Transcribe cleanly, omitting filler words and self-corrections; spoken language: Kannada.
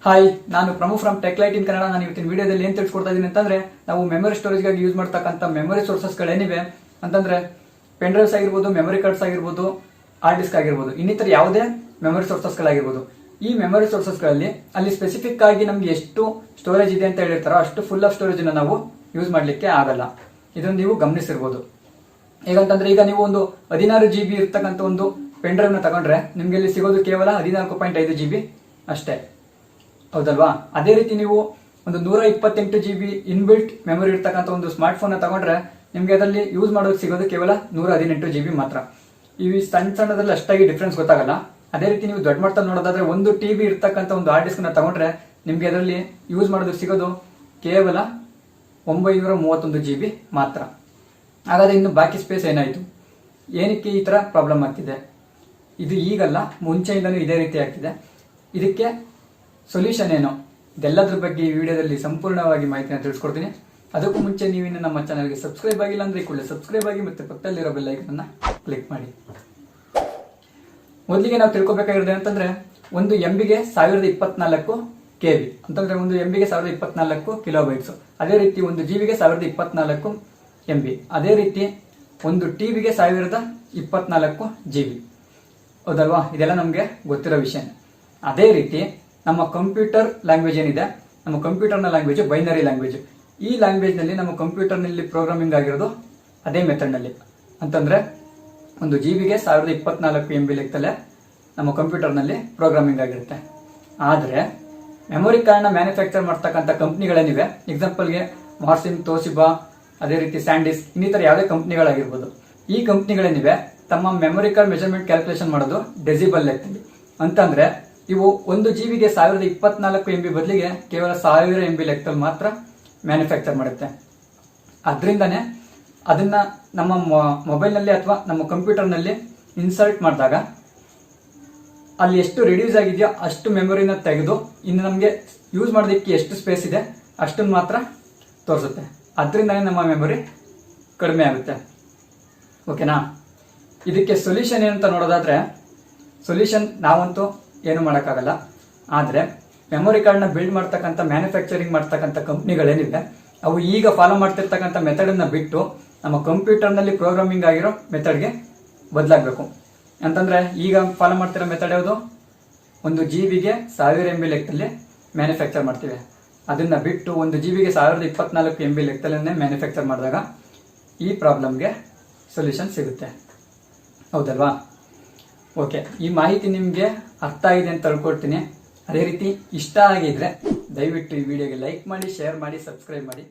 ಹಾಯ್, ನಾನು ಪ್ರಮು ಫ್ರಮ್ ಟೆಕ್ಲೈಟಿನ್ ಕನ್ನಡ. ನಾನು ಇವತ್ತಿನ ವಿಡಿಯೋದಲ್ಲಿ ಏನು ತಿಳಿಸ್ಕೊಡ್ತಾ ಇದ್ದೀನಿ ಅಂತಂದ್ರೆ, ನಾವು ಮೆಮೊರಿ ಸ್ಟೋರೇಜ್ಗಾಗಿ ಯೂಸ್ ಮಾಡ್ತಕ್ಕಂಥ ಮೆಮೊರಿ ಸೋರ್ಸಸ್ಗಳೇನಿವೆ ಅಂತಂದ್ರೆ ಪೆನ್ ಡ್ರೈವ್ಸ್ ಆಗಿರ್ಬೋದು, ಮೆಮೊರಿ ಕಾರ್ಡ್ಸ್ ಆಗಿರ್ಬೋದು, ಹಾರ್ಡ್ ಡಿಸ್ಕ್ ಆಗಿರ್ಬೋದು, ಇನ್ನಿತರ ಯಾವುದೇ ಮೆಮೊರಿ ಸೋರ್ಸಸ್ಗಳಾಗಿರ್ಬೋದು. ಈ ಮೆಮೊರಿ ಸೋರ್ಸಸ್ಗಳಲ್ಲಿ ಅಲ್ಲಿ ಸ್ಪೆಸಿಫಿಕ್ ಆಗಿ ನಮ್ಗೆ ಎಷ್ಟು ಸ್ಟೋರೇಜ್ ಇದೆ ಅಂತ ಹೇಳಿರ್ತಾರೋ ಅಷ್ಟು ಫುಲ್ ಆಫ್ ಸ್ಟೋರೇಜ್ ನಾವು ಯೂಸ್ ಮಾಡ್ಲಿಕ್ಕೆ ಆಗಲ್ಲ. ಇದನ್ನು ನೀವು ಗಮನಿಸಿರ್ಬೋದು. ಹೇಗಂತಂದ್ರೆ, ಈಗ ನೀವು ಒಂದು 16 GB ಇರ್ತಕ್ಕಂಥ ಒಂದು ಪೆನ್ ಡ್ರೈವ್ ನ ತಗೊಂಡ್ರೆ ನಿಮ್ಗೆ ಇಲ್ಲಿ ಸಿಗೋದು ಕೇವಲ 14.5 GB ಅಷ್ಟೇ, ಹೌದಲ್ವಾ? ಅದೇ ರೀತಿ ನೀವು ಒಂದು 128 GB ಇನ್ಬಿಲ್ಟ್ ಮೆಮೊರಿ ಇರ್ತಕ್ಕಂಥ ಒಂದು ಸ್ಮಾರ್ಟ್ ಫೋನ್ ತಗೊಂಡ್ರೆ ನಿಮ್ಗೆ ಅದರಲ್ಲಿ ಯೂಸ್ ಮಾಡೋಕೆ ಸಿಗೋದು ಕೇವಲ 118 GB ಮಾತ್ರ. ಇವು ಸಣ್ಣದ್ರಲ್ಲಿ ಅಷ್ಟಾಗಿ ಡಿಫ್ರೆನ್ಸ್ ಗೊತ್ತಾಗಲ್ಲ. ಅದೇ ರೀತಿ ನೀವು ದೊಡ್ಡ ಮಟ್ಟದಲ್ಲಿ ನೋಡೋದಾದ್ರೆ 1 TB ಇರ್ತಕ್ಕಂಥ ಒಂದು ಹಾರ್ಡ್ ಡಿಸ್ಕ್ ನ ತಗೊಂಡ್ರೆ ನಿಮ್ಗೆ ಅದರಲ್ಲಿ ಯೂಸ್ ಮಾಡೋದಕ್ಕೆ ಸಿಗೋದು ಕೇವಲ 931 GB ಮಾತ್ರ. ಹಾಗಾದ್ರೆ ಇನ್ನು ಬಾಕಿ ಸ್ಪೇಸ್ ಏನಾಯ್ತು? ಏನಕ್ಕೆ ಈ ತರ ಪ್ರಾಬ್ಲಮ್ ಆಗ್ತಿದೆ? ಇದು ಈಗಲ್ಲ, ಮುಂಚೆಯಿಂದನೂ ಇದೇ ರೀತಿ ಆಗ್ತಿದೆ. ಇದಕ್ಕೆ ಸೊಲ್ಯೂಷನ್ ಏನು? ಇದೆಲ್ಲದ್ರ ಬಗ್ಗೆ ಈ ವಿಡಿಯೋದಲ್ಲಿ ಸಂಪೂರ್ಣವಾಗಿ ಮಾಹಿತಿನ ತಿಳಿಸ್ಕೊಡ್ತೀನಿ. ಅದಕ್ಕೂ ಮುಂಚೆ ನೀವಿನ್ನು ನಮ್ಮ ಚಾನಲ್ಗೆ ಸಬ್ಸ್ಕ್ರೈಬ್ ಆಗಿಲ್ಲ ಅಂದ್ರೆ ಕೂಡಲೇ ಸಬ್ಸ್ಕ್ರೈಬ್ ಆಗಿ ಮತ್ತೆ ಪಕ್ಕದಲ್ಲಿರೋ ಬೆಲ್ ಐಕಾನ್ ಅನ್ನ ಕ್ಲಿಕ್ ಮಾಡಿ. ಮೊದಲಿಗೆ ನಾವು ತಿಳ್ಕೊಬೇಕಾಗಿರೋದು ಏನಂತಂದ್ರೆ, ಒಂದು MB ಗೆ 1024 KB ಅಂತಂದ್ರೆ ಒಂದು MB ಗೆ 1024 ಕಿಲೋಬೈಟ್ಸ್. ಅದೇ ರೀತಿ ಒಂದು GB ಗೆ 1024 MB. ಅದೇ ರೀತಿ ಒಂದು TB ಗೆ 1024 GB. ಹೌದಲ್ವಾ? ಇದೆಲ್ಲ ನಮ್ಗೆ ಗೊತ್ತಿರೋ ವಿಷಯ. ಅದೇ ರೀತಿ ನಮ್ಮ ಕಂಪ್ಯೂಟರ್ ಲ್ಯಾಂಗ್ವೇಜ್ ಏನಿದೆ, ನಮ್ಮ ಕಂಪ್ಯೂಟರ್ನ ಲ್ಯಾಂಗ್ವೇಜ್ ಬೈನರಿ ಲ್ಯಾಂಗ್ವೇಜ್. ಈ ಲ್ಯಾಂಗ್ವೇಜ್ ನಲ್ಲಿ ನಮ್ಮ ಕಂಪ್ಯೂಟರ್ ನಲ್ಲಿ ಪ್ರೋಗ್ರಾಮಿಂಗ್ ಆಗಿರೋದು ಅದೇ ಮೆಥಡ್ ನಲ್ಲಿ. ಅಂತಂದ್ರೆ ಒಂದು GB ಗೆ 1024 MB ಲೆಕ್ಕದಲ್ಲೇ ನಮ್ಮ ಕಂಪ್ಯೂಟರ್ ನಲ್ಲಿ ಪ್ರೋಗ್ರಾಮಿಂಗ್ ಆಗಿರುತ್ತೆ. ಆದ್ರೆ ಮೆಮೊರಿ ಕಾರ್ಡ್ ನ ಮ್ಯಾನುಫ್ಯಾಕ್ಚರ್ ಮಾಡ್ತಕ್ಕಂಥ ಕಂಪ್ನಿಗಳೇನಿವೆ, ಎಕ್ಸಾಂಪಲ್ಗೆ ಮಾರ್ಸಿಮ್, ತೋಸಿಬಾ, ಅದೇ ರೀತಿ ಸ್ಯಾಂಡಿಸ್ಕ್, ಇನ್ನಿತರ ಯಾವುದೇ ಕಂಪ್ನಿಗಳಾಗಿರ್ಬೋದು. ಈ ಕಂಪ್ನಿಗಳೇನಿವೆ ತಮ್ಮ ಮೆಮೊರಿ ಕಾರ್ಡ್ ಮೆಜರ್ಮೆಂಟ್ ಕ್ಯಾಲ್ಕುಲೇಷನ್ ಮಾಡೋದು ಡೆಸಿಬಲ್ ಲೆಕ್ಕದಲ್ಲಿ. ಅಂತಂದ್ರೆ ಇವು ಒಂದು GB ಗೆ 1024 MB ಬದಲಿಗೆ ಕೇವಲ 1000 MB ಲೆಕ್ಕದಲ್ಲಿ ಮಾತ್ರ ಮ್ಯಾನುಫ್ಯಾಕ್ಚರ್ ಮಾಡುತ್ತೆ. ಅದರಿಂದನೇ ಅದನ್ನ ನಮ್ಮ ಮೊಬೈಲ್ ನಲ್ಲಿ ಅಥವಾ ನಮ್ಮ ಕಂಪ್ಯೂಟರ್ ನಲ್ಲಿ ಇನ್ಸರ್ಟ್ ಮಾಡಿದಾಗ ಅಲ್ಲಿ ಎಷ್ಟು ರಿಡ್ಯೂಸ್ ಆಗಿದೆಯೋ ಅಷ್ಟು ಮೆಮೊರಿನ ತೆಗೆದು ಇನ್ನು ನಮಗೆ ಯೂಸ್ ಮಾಡೋದಕ್ಕೆ ಎಷ್ಟು ಸ್ಪೇಸ್ ಇದೆ ಅಷ್ಟನ್ನು ಮಾತ್ರ ತೋರಿಸುತ್ತೆ. ಅದರಿಂದನೇ ನಮ್ಮ ಮೆಮೊರಿ ಕಡಿಮೆ ಆಗುತ್ತೆ. ಓಕೆನಾ? ಇದಕ್ಕೆ ಸೊಲ್ಯೂಷನ್ ಏನಂತ ನೋಡೋದಾದ್ರೆ, ಸೊಲ್ಯೂಷನ್ ನಾವಂತೂ ಏನು ಮಾಡೋಕ್ಕಾಗಲ್ಲ. ಆದರೆ ಮೆಮೊರಿ ಕಾರ್ಡ್ನ ಬಿಲ್ಡ್ ಮಾಡ್ತಕ್ಕಂಥ, ಮ್ಯಾನುಫ್ಯಾಕ್ಚರಿಂಗ್ ಮಾಡ್ತಕ್ಕಂಥ ಕಂಪ್ನಿಗಳೇನಿದೆ ಅವು ಈಗ ಫಾಲೋ ಮಾಡ್ತಿರ್ತಕ್ಕಂಥ ಮೆಥಡನ್ನ ಬಿಟ್ಟು ನಮ್ಮ ಕಂಪ್ಯೂಟರ್ನಲ್ಲಿ ಪ್ರೋಗ್ರಾಮಿಂಗ್ ಆಗಿರೋ ಮೆಥಡ್ಗೆ ಬದಲಾಗಬೇಕು. ಅಂತಂದ್ರೆ ಈಗ ಫಾಲೋ ಮಾಡ್ತಿರೋ ಮೆಥಡ್ ಯಾವುದು? ಒಂದು GB ಗೆ 1000 MB ಲೆಕ್ಕದಲ್ಲಿ ಮ್ಯಾನುಫ್ಯಾಕ್ಚರ್ ಮಾಡ್ತೀವಿ. ಅದನ್ನ ಬಿಟ್ಟು ಒಂದು GB ಗೆ 1024 MB ಲೆಕ್ಕದಲ್ಲೇ ಮ್ಯಾನುಫ್ಯಾಕ್ಚರ್ ಮಾಡಿದಾಗ ಈ ಪ್ರಾಬ್ಲಮ್ಗೆ ಸೊಲ್ಯೂಷನ್ ಸಿಗುತ್ತೆ. ಹೌದಲ್ವಾ? ಓಕೆ, ಈ ಮಾಹಿತಿ ನಿಮಗೆ ಅರ್ಥ ಆಗಿದೆ ಅಂತ ತಿಳ್ಕೊಳ್ತೀನಿ. ಅದೇ ರೀತಿ ಇಷ್ಟ ಆಗಿದ್ರೆ ದಯವಿಟ್ಟು ಈ ವಿಡಿಯೋಗೆ ಲೈಕ್ ಮಾಡಿ, ಶೇರ್ ಮಾಡಿ, ಸಬ್ಸ್ಕ್ರೈಬ್ ಮಾಡಿ.